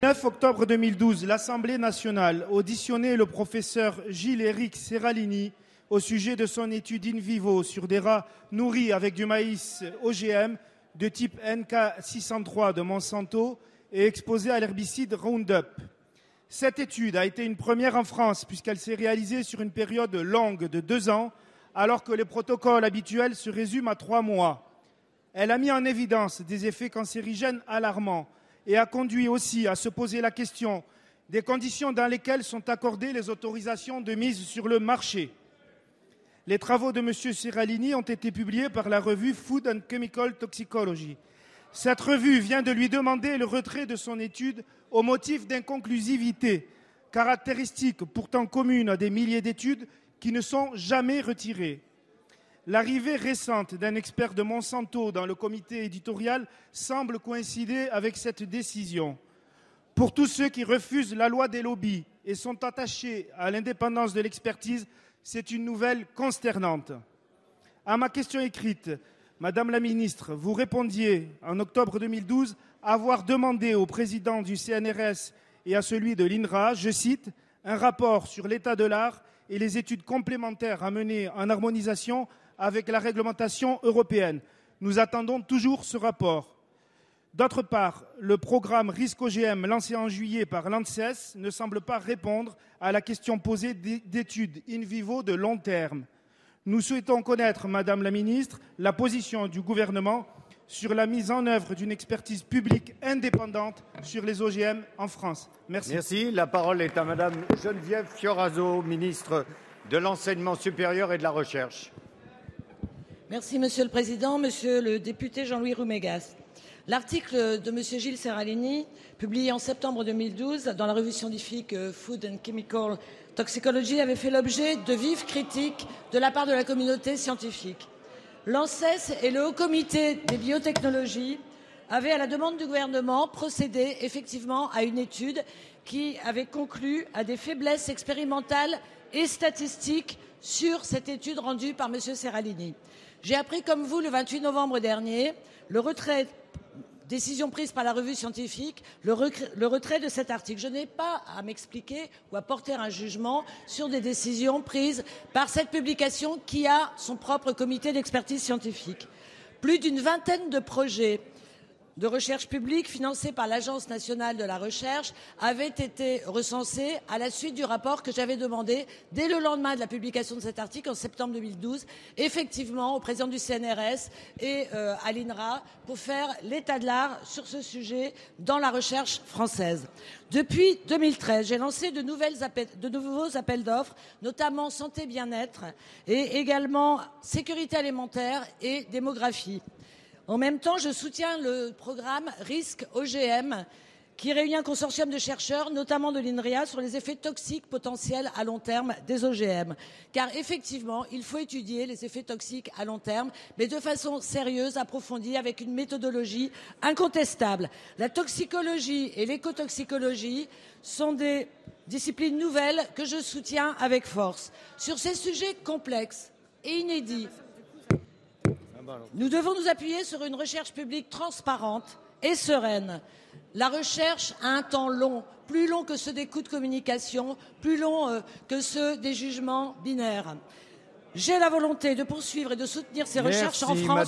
9 octobre 2012, l'Assemblée nationale auditionnait le professeur Gilles-Éric Seralini au sujet de son étude in vivo sur des rats nourris avec du maïs OGM de type NK603 de Monsanto et exposés à l'herbicide Roundup. Cette étude a été une première en France puisqu'elle s'est réalisée sur une période longue de 2 ans, alors que les protocoles habituels se résument à 3 mois. Elle a mis en évidence des effets cancérigènes alarmants et a conduit aussi à se poser la question des conditions dans lesquelles sont accordées les autorisations de mise sur le marché. Les travaux de M. Seralini ont été publiés par la revue Food and Chemical Toxicology. Cette revue vient de lui demander le retrait de son étude au motif d'inconclusivité, caractéristique pourtant commune à des milliers d'études qui ne sont jamais retirées. L'arrivée récente d'un expert de Monsanto dans le comité éditorial semble coïncider avec cette décision. Pour tous ceux qui refusent la loi des lobbies et sont attachés à l'indépendance de l'expertise, c'est une nouvelle consternante. À ma question écrite, Madame la ministre, vous répondiez en octobre 2012 avoir demandé au président du CNRS et à celui de l'INRA, je cite, « un rapport sur l'état de l'art et les études complémentaires à mener en harmonisation avec la réglementation européenne. Nous attendons toujours ce rapport. » D'autre part, le programme Risque OGM lancé en juillet par l'ANSES ne semble pas répondre à la question posée d'études in vivo de long terme. Nous souhaitons connaître, Madame la ministre, la position du gouvernement sur la mise en œuvre d'une expertise publique indépendante sur les OGM en France. Merci. Merci. La parole est à Madame Geneviève Fioraso, ministre de l'Enseignement supérieur et de la Recherche. Merci, Monsieur le Président. Monsieur le député Jean-Louis Roumégas. L'article de M. Gilles Seralini, publié en septembre 2012 dans la revue scientifique Food and Chemical Toxicology, avait fait l'objet de vives critiques de la part de la communauté scientifique. L'ANSES et le Haut Comité des biotechnologies avaient, à la demande du gouvernement, procédé effectivement à une étude qui avait conclu à des faiblesses expérimentales et statistiques sur cette étude rendue par M. Seralini. J'ai appris, comme vous, le 28 novembre dernier, le retrait, décision prise par la revue scientifique, le retrait de cet article. Je n'ai pas à m'expliquer ou à porter un jugement sur des décisions prises par cette publication qui a son propre comité d'expertise scientifique. Plus d'une vingtaine de projets de recherche publique financés par l'Agence nationale de la recherche avaient été recensés à la suite du rapport que j'avais demandé dès le lendemain de la publication de cet article en septembre 2012, effectivement au président du CNRS et à l'INRA pour faire l'état de l'art sur ce sujet dans la recherche française. Depuis 2013, j'ai lancé de nouveaux appels d'offres, notamment santé bien-être et également sécurité alimentaire et démographie. En même temps, je soutiens le programme Risque OGM qui réunit un consortium de chercheurs, notamment de l'INRIA, sur les effets toxiques potentiels à long terme des OGM. Car effectivement, il faut étudier les effets toxiques à long terme, mais de façon sérieuse, approfondie, avec une méthodologie incontestable. La toxicologie et l'écotoxicologie sont des disciplines nouvelles que je soutiens avec force. Sur ces sujets complexes et inédits, nous devons nous appuyer sur une recherche publique transparente et sereine. La recherche a un temps long, plus long que ceux des coûts de communication, plus long que ceux des jugements binaires. J'ai la volonté de poursuivre et de soutenir ces recherches en France.